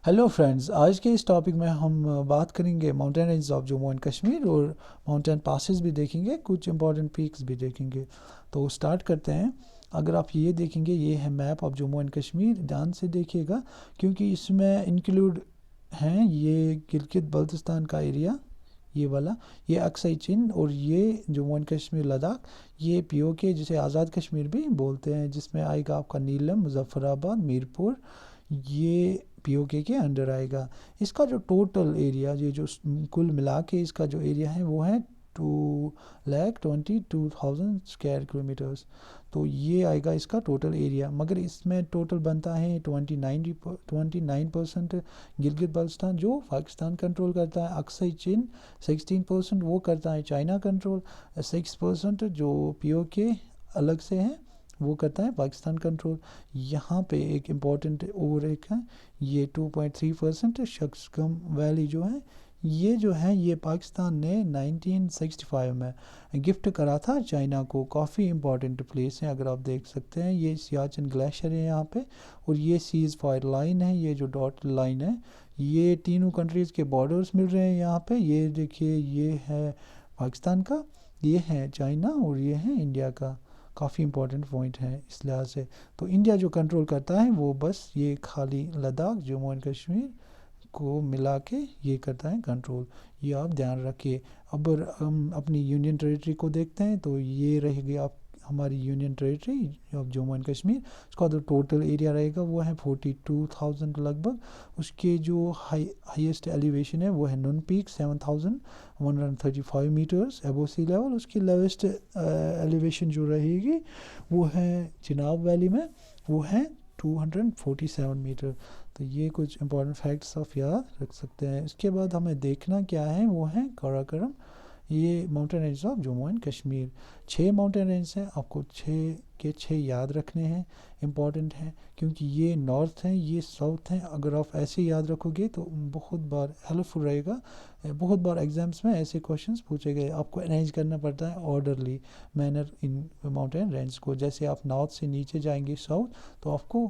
Hello friends, आज के इस टॉपिक में हम बात करेंगे mountain range of Jammu and Kashmir और माउंटेन पासेस भी देखेंगे, कुछ इंपॉर्टेंट पीक्स भी देखेंगे। तो स्टार्ट करते हैं। अगर आप ये देखेंगे, ये है map of Jammu and Kashmir, ध्यान से देखिएगा क्योंकि इसमें इंक्लूड हैं ये गिलगित बल्तिस्तान का एरिया, ये वाला, ये अक्साई चिन और ये जम्मू एंड कश्मीर लद्दाख, ये पीओके जिसे आज़ाद कश्मीर भी बोलते हैं, जिसमें आएगा आपका नीलम, मुजफ्फराबाद, मीरपुर, ये पीओके के अंडर आएगा। इसका जो टोटल एरिया, ये जो कुल मिला के इसका जो एरिया है वो है 2,22,000 स्क्वायर किलोमीटर्स। तो ये आएगा इसका टोटल एरिया, मगर इसमें टोटल बनता है 29% गिलगित बल्तिस्तान जो पाकिस्तान कंट्रोल करता है, अक्साई चिन 16% वो करता है चाइना कंट्रोल, 6% जो पीओके अलग से है वो करता है पाकिस्तान कंट्रोल। यहाँ पे एक इम्पॉर्टेंट और एक है, ये 2.3% शक्सगम वैली जो है, ये जो है ये पाकिस्तान ने 1965 में गिफ्ट करा था चाइना को। काफ़ी इम्पॉर्टेंट प्लेस है, अगर आप देख सकते हैं, ये सियाचिन ग्लेशियर है यहाँ पे, और ये सीज़ फायर लाइन है, ये जो डॉट लाइन है, ये तीनों कंट्रीज़ के बॉर्डर्स मिल रहे हैं यहाँ पे। ये देखिए, ये है पाकिस्तान का, ये है चाइना और ये है इंडिया का। काफ़ी इंपॉर्टेंट पॉइंट है इस लिहाज से। तो इंडिया जो कंट्रोल करता है वो बस ये खाली लद्दाख, जम्मू एंड कश्मीर को मिला के ये करता है कंट्रोल, ये आप ध्यान रखिए। अब हम अपनी यूनियन टेरिटरी को देखते हैं, तो ये रहेगी आप हमारी union territory of Jammu and Kashmir. उसका जो टोटल एरिया रहेगा वो है 42,000 लगभग। उसके जो हाईएस्ट एलिवेशन है वो है नून पीक 7,135 मीटर्स एबो सी लेवल। उसकी लोवेस्ट एलिवेशन जो रहेगी वो है चिनाब वैली में, वो है 247 मीटर। तो ये कुछ इंपॉर्टेंट फैक्ट्स आप याद रख सकते हैं। इसके बाद हमें देखना क्या है, वो है काराकोरम, ये mountain range of Jammu and Kashmir. 6 mountain range हैं, आपको 6 के 6 याद रखने हैं, इम्पॉर्टेंट हैं क्योंकि ये नॉर्थ हैं, ये साउथ हैं। अगर आप ऐसे याद रखोगे तो बहुत बार हेल्पफुल रहेगा। बहुत बार एग्जाम्स में ऐसे क्वेश्चंस पूछे गए, आपको अरेंज करना पड़ता है orderly manner in mountain range को। जैसे आप नॉर्थ से नीचे जाएंगे साउथ, तो आपको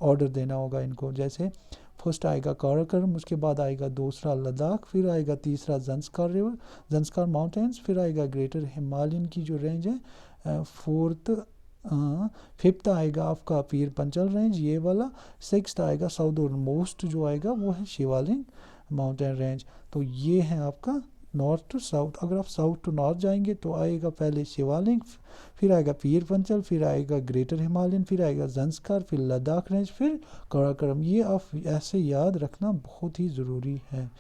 ऑर्डर देना होगा इनको। जैसे फर्स्ट आएगा काराकोरम, उसके बाद आएगा दूसरा लद्दाख, फिर आएगा तीसरा जंस्कार रिवर, जंस्कार माउंटेन्स, फिर आएगा ग्रेटर हिमालयन की जो रेंज है, फोर्थ, फिफ्थ आएगा आपका पीर पंचल रेंज ये वाला, सिक्स्थ आएगा साउदर्न मोस्ट जो आएगा वो है शिवालिक माउंटेन रेंज। तो ये है आपका नॉर्थ टू साउथ। अगर आप साउथ टू नॉर्थ जाएंगे तो आएगा पहले शिवालिक, फिर आएगा पीर पंचल, फिर आएगा ग्रेटर हिमालयन, फिर आएगा जंस्कार, फिर लद्दाख रेंज, फिर काराकोरम। ये आप ऐसे याद रखना बहुत ही ज़रूरी है,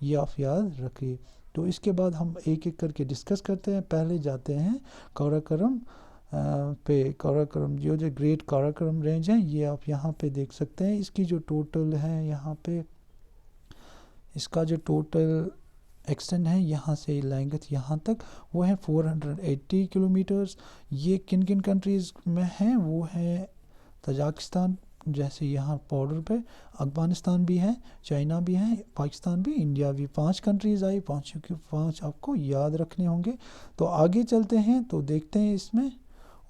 ये आप याद रखिए। तो इसके बाद हम एक एक करके डिस्कस करते हैं। पहले जाते हैं काराकोरम पे। काराकोरम जो ग्रेट काराकोरम रेंज है, ये आप यहाँ पे देख सकते हैं। इसकी जो टोटल है यहाँ पे, इसका जो टोटल एक्सटेंड है यहाँ से लेंथ यहाँ तक, वो है 480 किलोमीटर्स। ये किन किन कंट्रीज़ में है, वो है तजाकिस्तान, जैसे यहाँ बॉर्डर पे, अफगानिस्तान भी है, चाइना भी है, पाकिस्तान भी, इंडिया भी। 5 कंट्रीज़ आई, पाँचों के 5 आपको याद रखने होंगे। तो आगे चलते हैं तो देखते हैं इसमें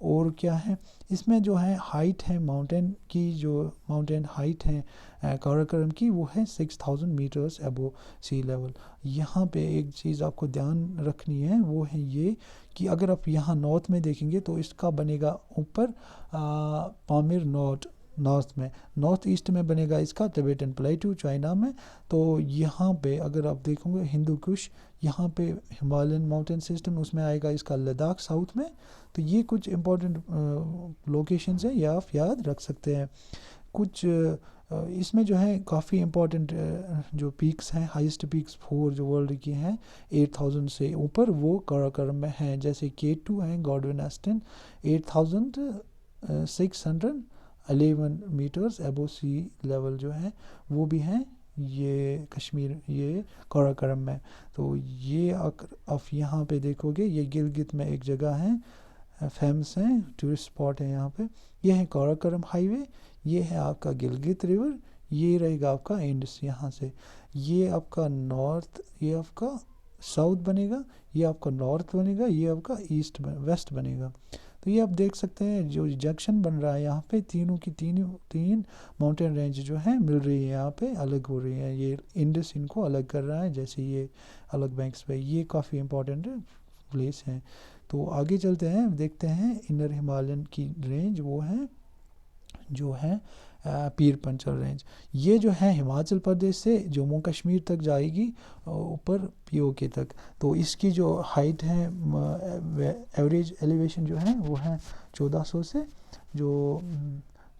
और क्या है। इसमें जो है हाइट है माउंटेन की, जो माउंटेन हाइट है काराकोरम की, वो है 6,000 मीटर्स अबो सी लेवल। यहाँ पे एक चीज़ आपको ध्यान रखनी है, वो है ये कि अगर आप यहाँ नॉर्थ में देखेंगे तो इसका बनेगा ऊपर पामिर नॉर्थ में, नॉर्थ ईस्ट में बनेगा इसका तिबेटन प्लेटू चाइना में। तो यहाँ पे अगर आप देखोगे हिंदू कुश, यहाँ पे हिमालयन माउंटेन सिस्टम, उसमें आएगा इसका लद्दाख साउथ में। तो ये कुछ इंपॉर्टेंट लोकेशंस हैं, ये आप याद रख सकते हैं। कुछ इसमें जो है काफ़ी इम्पोर्टेंट जो पीक्स हैं, हाईएस्ट पीक्स 4 जो वर्ल्ड की हैं 8,000 से ऊपर, वो काराकोरम में हैं। जैसे K2 है गॉडविन एस्टन 8,611 मीटर्स एबो सी लेवल जो है वो भी हैं ये कश्मीर, ये काराकोरम में। तो ये आप यहाँ पे देखोगे, ये गिलगित में एक जगह है, फेमस है, टूरिस्ट स्पॉट है यहाँ पे। ये है काराकोरम हाईवे, ये है आपका गिलगित रिवर, ये रहेगा आपका इंडस यहाँ से। ये आपका नॉर्थ, ये आपका साउथ बनेगा, ये आपका नॉर्थ बनेगा, ये आपका ईस्ट वेस्ट बनेगा। तो ये आप देख सकते हैं जो जंक्शन बन रहा है यहाँ पे, तीनों की तीन माउंटेन रेंज जो है मिल रही है यहाँ पे, अलग हो रही है। ये इंडस इनको अलग कर रहा है, जैसे ये अलग बैंक्स पे, ये काफ़ी इंपॉर्टेंट प्लेस है। तो आगे चलते हैं, देखते हैं इनर हिमालयन की रेंज, वो है जो है पीर पंचल रेंज। ये जो है हिमाचल प्रदेश से जम्मू कश्मीर तक जाएगी, ऊपर पीओके तक। तो इसकी जो हाइट है, एवरेज एलिवेशन जो है वो है 1400 से जो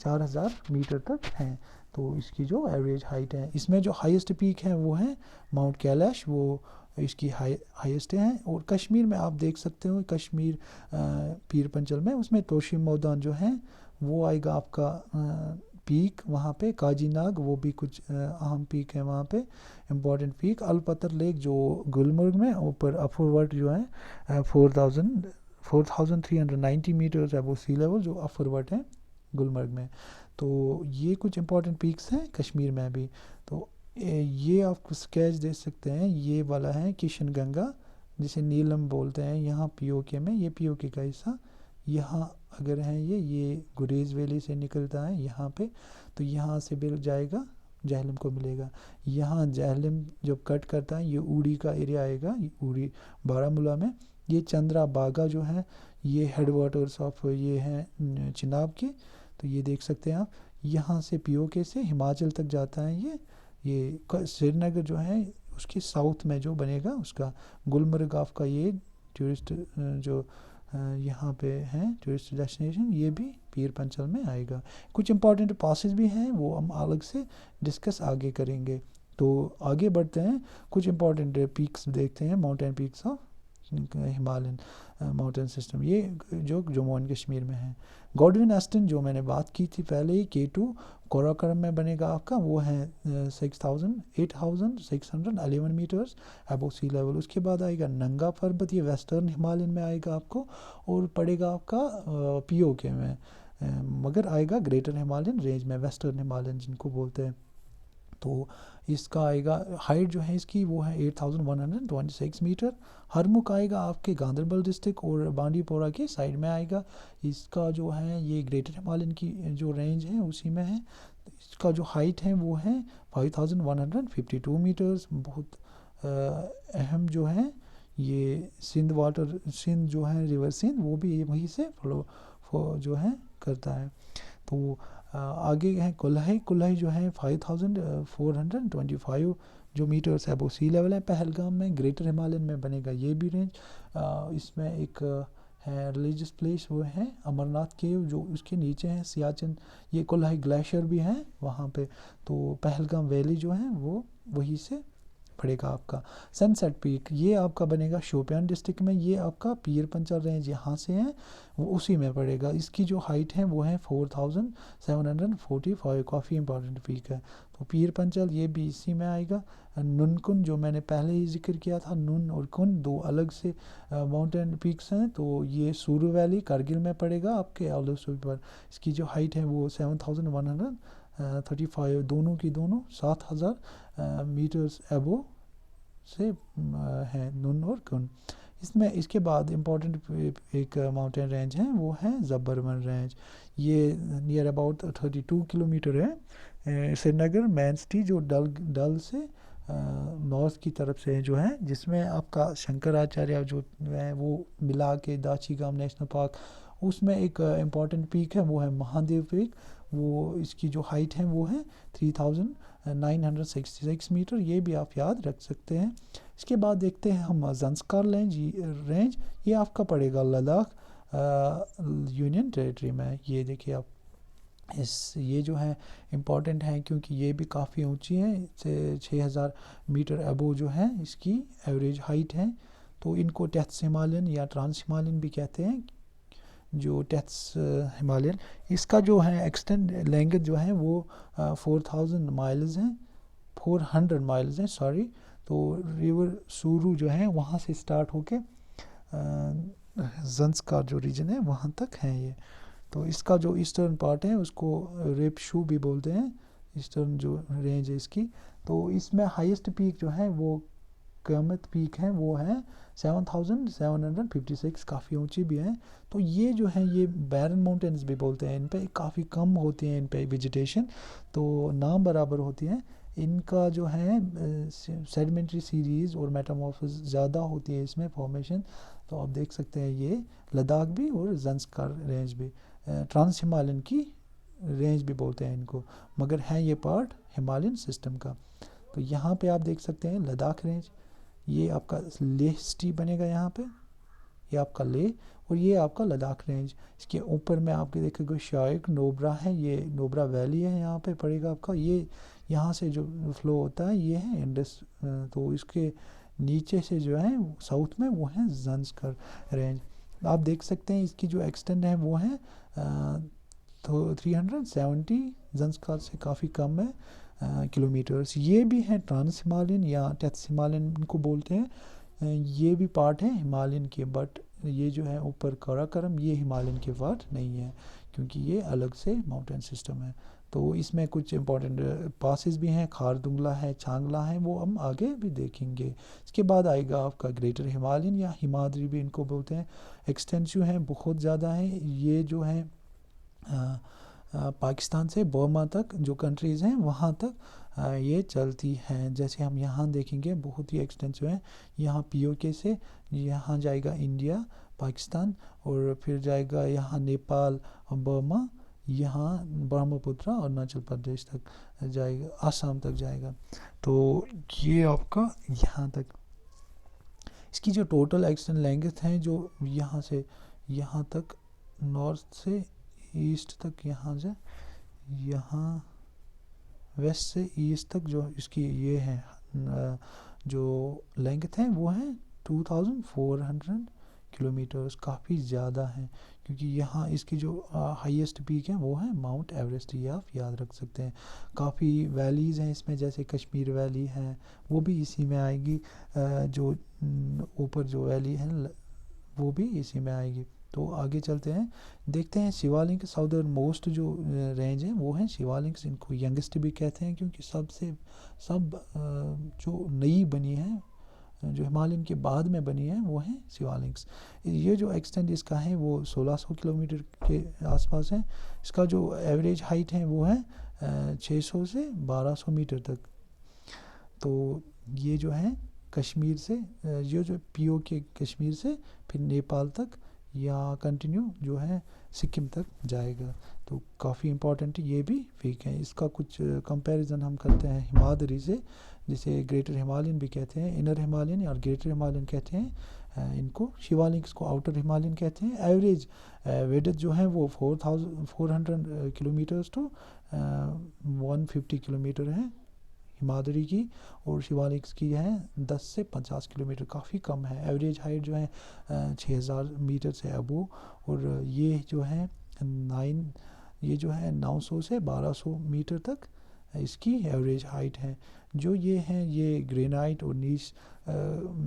4000 मीटर तक है। तो इसकी जो एवरेज हाइट है, इसमें जो हाईएस्ट पीक है वो है माउंट कैलाश, वो इसकी हाईएस्ट है। और कश्मीर में आप देख सकते हो, कश्मीर पीर पंचल में उसमें तोशी मैदान जो है वो आएगा आपका पीक वहाँ पे। काजीनाग वो भी कुछ अहम पीक है वहाँ पे, इम्पॉर्टेंट पीक। अलपतर लेक जो गुलमर्ग में ऊपर अफरवर्ट जो है 4390 मीटर्स है वो सी लेवल, जो अफरवर्ट है गुलमर्ग में। तो ये कुछ इम्पॉर्टेंट पीक्स हैं कश्मीर में भी। तो ये आप स्केच देख सकते हैं, ये वाला है किशन गंगा जिसे नीलम बोलते हैं यहाँ पीओके में, ये पीओके का हिस्सा यहाँ अगर है ये गुरेज वैली से निकलता है यहाँ पे। तो यहाँ से बिल जाएगा जहलम को मिलेगा। यहाँ जहलम जब कट करता है ये उड़ी का एरिया आएगा, उड़ी बारामूला में। ये चंद्रा बागा जो है ये हेड वाटर्स ऑफ ये हैं चिनाब के। तो ये देख सकते हैं आप, यहाँ से पीओके से हिमाचल तक जाता है ये श्रीनगर जो है उसके साउथ में जो बनेगा उसका गुलमर्ग आपका ये टूरिस्ट जो यहाँ पे हैं टूरिस्ट डेस्टिनेशन, ये भी पीर पंचल में आएगा। कुछ इंपॉर्टेंट पासेस भी हैं, वो हम अलग से डिस्कस आगे करेंगे। तो आगे बढ़ते हैं, कुछ इंपॉर्टेंट पीक्स देखते हैं, mountain peaks of Himalayan mountain system, ये जो जम्मू एंड कश्मीर में है। गॉडविन एस्टन जो मैंने बात की थी पहले ही, K2 कोराकोरम में बनेगा आपका, वो है 8611 मीटर्स अबव सी लेवल। उसके बाद आएगा नंगा पर्वत, ये वेस्टर्न हिमालयन में आएगा आपको और पड़ेगा आपका पीओके में, मगर आएगा ग्रेटर हिमालयन रेंज में, वेस्टर्न हिमालयन जिनको बोलते हैं। तो इसका आएगा हाइट जो है इसकी वो है 8126 मीटर। हरमुख आएगा आपके गांधरबल डिस्ट्रिक्ट और बांडीपोरा के साइड में आएगा। इसका जो है ये ग्रेटर हिमालयन की जो रेंज है उसी में है। इसका जो हाइट है वो है 5152 मीटर्स। बहुत अहम जो है ये सिंध जो है रिवर सिंध, वो भी वहीं से फ्लो जो है करता है। तो आगे है कुल्हाई जो है 5425 जो मीटर्स है वो सी लेवल है। पहलगाम में ग्रेटर हिमालयन में बनेगा ये भी रेंज। इसमें एक है रिलीजियस प्लेस, वो है अमरनाथ केव, जो उसके नीचे है सियाचिन, ये कुल्हाई ग्लेशियर भी है वहाँ पे। तो पहलगाम वैली जो है वो वहीं से पड़ेगा आपका। सनसेट पीक ये आपका बनेगा शोपियान डिस्ट्रिक्ट में, ये आपका पीर पंचल रेंज यहाँ से है वो उसी में पड़ेगा। इसकी जो हाइट है वो है 4745, काफ़ी इंपॉर्टेंट पीक है। तो पीर पंचल ये भी इसी में आएगा। नुनकुन जो मैंने पहले ही जिक्र किया था, नुन और कुन दो अलग से माउंटेन पीक्स हैं। तो ये सूरू वैली कारगिल में पड़ेगा आपके आलूसू पर। इसकी जो हाइट है वो 7135, दोनों की दोनों 7000 मीटर्स एबो से है नुन और कुन। इसमें इसके बाद इम्पॉर्टेंट एक माउंटेन रेंज है वो है ज़बरमन रेंज। ये नियर अबाउट 32 किलोमीटर है श्रीनगर मेन सिटी जो डल से नॉर्थ की तरफ से जो है, जिसमें आपका शंकराचार्य जो है वो मिला के दाची गाम नेशनल पार्क, उसमें एक इम्पॉर्टेंट पीक है वो है महादेव पीक। वो इसकी जो हाइट है वो है 3966 मीटर, ये भी आप याद रख सकते हैं। इसके बाद देखते हैं हम ज़ंस्कार रेंज, ये आपका पड़ेगा लद्दाख यूनियन टेरिटरी में। ये देखिए आप, ये जो है इम्पॉर्टेंट है क्योंकि ये भी काफ़ी ऊंची है, 6000 मीटर अबो जो है इसकी एवरेज हाइट है। तो इनको टेथ्स हिमालयन या ट्रांस हिमालयन भी कहते हैं, जो टेथ्स हिमालयन। इसका जो है एक्सटेंड लेंथ जो है वो 400 माइल्स हैं सॉरी। तो रिवर सूरू जो है वहाँ से स्टार्ट होके ज़ंस्कार जो रीजन है वहाँ तक है ये। तो इसका जो ईस्टर्न पार्ट है उसको रेपशू भी बोलते हैं, ईस्टर्न जो रेंज है इसकी। तो इसमें हाईएस्ट पीक जो है वो क़यामत पीक है वो है 7756, काफ़ी ऊंची भी है। तो ये जो है ये बैरन माउंटेन्स भी बोलते हैं, इन पे काफ़ी कम होती है इन पे वेजिटेशन, तो नाम बराबर होती है। इनका जो है सेडिमेंट्री सीरीज़ और मेटामॉर्फोसिस ज़्यादा होती है इसमें फॉर्मेशन। तो आप देख सकते हैं ये लद्दाख भी और ज़ंस्कार रेंज भी, ट्रांस हिमालयन की रेंज भी बोलते हैं इनको, मगर है ये पार्ट हिमालयन सिस्टम का। तो यहाँ पे आप देख सकते हैं लद्दाख रेंज, ये आपका लेह सिटी बनेगा यहाँ पे, ये आपका लेह और ये आपका लद्दाख रेंज। इसके ऊपर में आपके देखेंगे शायक नोब्रा है, ये नोब्रा वैली है यहाँ पे पड़ेगा आपका। ये यहाँ से जो फ्लो होता है ये है इंडस, तो इसके नीचे से जो है साउथ में वो है ज़ंस्कार रेंज। आप देख सकते हैं इसकी जो एक्सटेंड है वो है तो 370 ज़ंस्कार से काफ़ी कम है किलोमीटर्स। ये भी है ट्रांस हिमालयन या टेथ्स हिमालयन इनको बोलते हैं, ये भी पार्ट है हिमालयन के, बट ये जो है ऊपर काराकोरम ये हिमालयन के पार्ट नहीं है क्योंकि ये अलग से माउंटेन सिस्टम है। तो इसमें कुछ इंपॉर्टेंट पासेस भी हैं, खारदुंगला है, छांगला है, वो हम आगे भी देखेंगे। इसके बाद आएगा आपका ग्रेटर हिमालयन या हिमाद्री भी इनको बोलते हैं। एक्सटेंस जो है बहुत ज़्यादा है, ये जो है पाकिस्तान से बर्मा तक जो कंट्रीज़ हैं वहाँ तक ये चलती हैं। जैसे हम यहाँ देखेंगे बहुत ही एक्सटेंसिव है, यहाँ पीओके से यहाँ जाएगा इंडिया पाकिस्तान और फिर जाएगा यहाँ नेपाल बर्मा, यहाँ ब्रह्मपुत्र अरुणाचल प्रदेश तक जाएगा, आसाम तक जाएगा। तो ये आपका यहाँ तक इसकी जो टोटल एक्सटेंट लेंथ है जो यहाँ से यहाँ तक नॉर्थ से ईस्ट तक, यहाँ से यहाँ वेस्ट से ईस्ट तक जो इसकी ये है जो लेंथ है वो है 2400 किलोमीटर्स, काफ़ी ज़्यादा है क्योंकि यहाँ इसकी जो हाईएस्ट पीक है वो है माउंट एवरेस्ट, ये आप याद रख सकते हैं। काफ़ी वैलीज़ हैं इसमें, जैसे कश्मीर वैली है वो भी इसी में आएगी, जो ऊपर जो वैली है वो भी इसी में आएगी। तो आगे चलते हैं, देखते हैं शिवालिक साउदर्न मोस्ट जो रेंज है वो है शिवालिक, इनको यंगेस्ट भी कहते हैं क्योंकि सब जो नई बनी है जो हिमालयन के बाद में बनी है वो है शिवालिक्स। ये जो एक्सटेंड इसका है वो 1600 किलोमीटर के आसपास है। इसका जो एवरेज हाइट है वो है 600 से 1200 मीटर तक। तो ये जो है कश्मीर से ये जो पीओके कश्मीर से फिर नेपाल तक या कंटिन्यू जो है सिक्किम तक जाएगा। तो काफ़ी इम्पॉर्टेंट ये भी वीक है। इसका कुछ कंपैरिजन हम करते हैं हिमाद्री से, जिसे ग्रेटर हिमालयन भी कहते हैं, इनर हिमालयन और ग्रेटर हिमालयन कहते हैं इनको। शिवालिक्स को आउटर हिमालयन कहते हैं। एवरेज विड्थ जो है वो 4400 किलोमीटर्स टू 150 किलोमीटर है हिमाद्री की, और शिवालिक्स की है 10 से 50 किलोमीटर, काफ़ी कम है। एवरेज हाइट जो है 6000 मीटर से अबो, और ये जो है 900 से 1200 मीटर तक इसकी एवरेज हाइट है। जो ये हैं ये ग्रेनाइट और नीच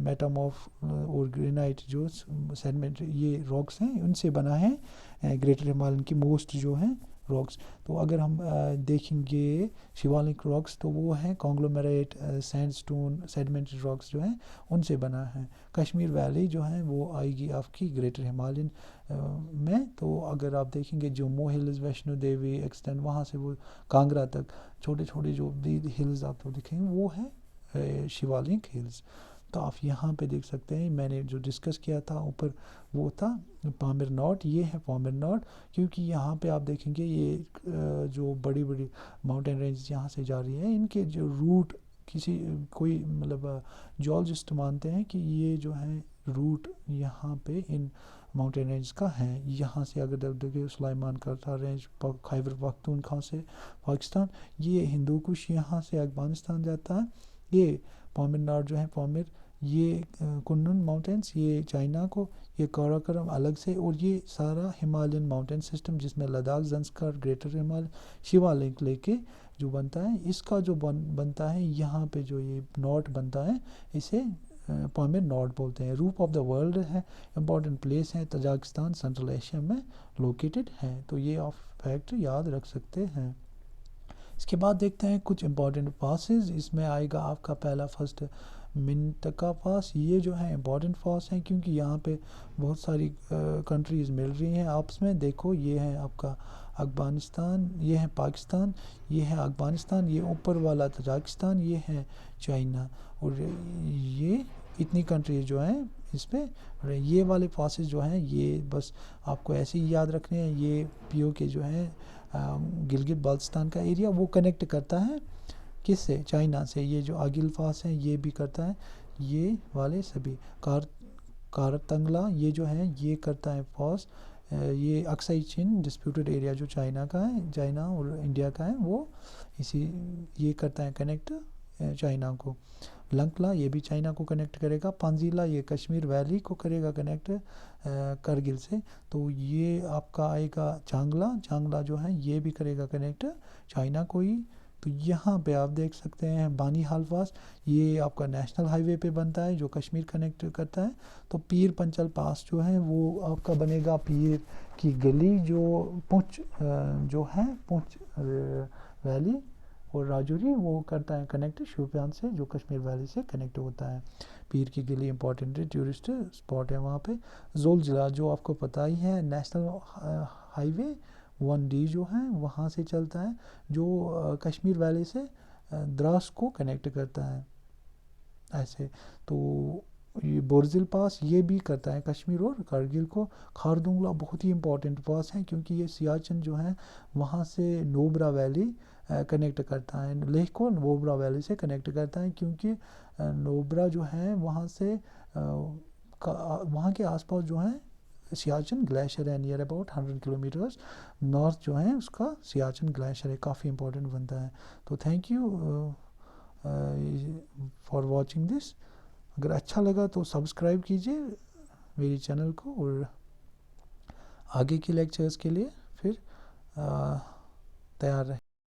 मेटामॉर्फ और ग्रेनाइट जो सेडिमेंट ये रॉक्स हैं उनसे बना है ग्रेटर हिमालयन की मोस्ट जो हैं रॉक्स। तो अगर हम देखेंगे शिवालिक रॉक्स तो वो हैं कॉन्ग्लोमेरेट सैंडस्टोन सेडिमेंट्री रॉक्स जो हैं उनसे बना है। कश्मीर वैली जो है वो आएगी आपकी ग्रेटर हिमालयन में। तो अगर आप देखेंगे जम्मू हिल्स, वैष्णो देवी एक्सटेंड वहाँ से वो कांगड़ा तक छोटे छोटे जो भी हिल्स आपको दिखेंगे वो है शिवालिक हिल्स। तो आप यहाँ पे देख सकते हैं, मैंने जो डिस्कस किया था ऊपर वो था पामीर नॉट, ये है पामीर नॉट, क्योंकि यहाँ पे आप देखेंगे ये जो बड़ी बड़ी माउंटेन रेंज यहाँ से जा रही है, इनके जो रूट कोई मतलब जियोलॉजिस्ट मानते हैं कि ये जो है रूट यहाँ पे इन माउंटेन रेंज का है। यहाँ से अगर देखिए सुलेमान करता रेंज खैबर पख्तूनख्वा से पाकिस्तान, ये हिंदू कुश यहाँ से अफगानिस्तान जाता है, ये पामीर नॉट जो है पामीर, ये कुन्नुन माउंटेन्स ये चाइना को, ये काराकोरम अलग से, और ये सारा हिमालयन माउंटेन सिस्टम जिसमें लद्दाख, ज़ंस्कार, ग्रेटर हिमालय, शिवालिक लेके जो बनता है, इसका जो बनता है यहाँ पे जो ये नॉट बनता है इसे पामीर नॉट बोलते हैं। रूफ ऑफ द वर्ल्ड है, इम्पॉर्टेंट प्लेस है, तजाकिस्तान सेंट्रल एशिया में लोकेटेड है। तो ये आप फैक्ट याद रख सकते हैं। इसके बाद देखते हैं कुछ इंपॉर्टेंट पासेस। इसमें आएगा आपका पहला फर्स्ट मिंटका पास, ये जो है इम्पॉर्टेंट पास हैं क्योंकि यहाँ पे बहुत सारी कंट्रीज़ मिल रही हैं आपस में। देखो ये है आपका अफ़गानिस्तान, ये है पाकिस्तान, ये है अफ़गानिस्तान, ये ऊपर वाला तजाकिस्तान, ये है चाइना, और ये इतनी कंट्रीज जो हैं इस पर। ये वाले पासेस जो हैं ये बस आपको ऐसे ही याद रखने हैं। ये पीओके जो है गिलगित बाल्टिस्तान का एरिया वो कनेक्ट करता है किससे, चाइना से। ये जो आगिल पास है ये भी करता है, ये वाले सभी कारतंगला ये जो है ये करता है पास। ये अक्साई चीन डिस्प्यूटेड एरिया जो चाइना का है, चाइना और इंडिया का है, वो इसी ये करता है कनेक्ट चाइना को। लंकला ये भी चाइना को कनेक्ट करेगा। पांजीला ये कश्मीर वैली को करेगा कनेक्ट करगिल से। तो ये आपका आएगा चांगला, चांगला जो है ये भी करेगा कनेक्ट चाइना को ही। तो यहाँ पे आप देख सकते हैं बानी हाल पास, ये आपका नेशनल हाईवे पे बनता है जो कश्मीर कनेक्ट करता है। तो पीर पंचल पास जो है वो आपका बनेगा पीर की गली जो पुंछ जो है पुंछ वैली और राजौरी, वो करता है कनेक्ट शोपियान से जो कश्मीर वैली से कनेक्ट होता है। पीर की गली इंपॉर्टेंट टूरिस्ट स्पॉट है वहाँ पे। ज़ोलजिला जो आपको पता ही है नेशनल हाईवे 1D जो है वहाँ से चलता है, जो कश्मीर वैली से द्रास को कनेक्ट करता है ऐसे। तो ये बोरजिल पास ये भी करता है कश्मीर और कारगिल को। खारदुंगला बहुत ही इंपॉर्टेंट पास है क्योंकि ये सियाचिन जो है वहाँ से नोब्रा वैली कनेक्ट करता है, लेह को नोब्रा वैली से कनेक्ट करता है क्योंकि नोब्रा जो है वहाँ से वहाँ के आसपास जो है सियाचिन ग्लेशियर है, नियर अबाउट 100 किलोमीटर्स नॉर्थ जो है उसका सियाचिन ग्लेशियर है, काफ़ी इंपॉर्टेंट बनता है। तो thank you for watching this. अगर अच्छा लगा तो सब्सक्राइब कीजिए मेरी चैनल को, और आगे की लेक्चर्स के लिए फिर तैयार रहें।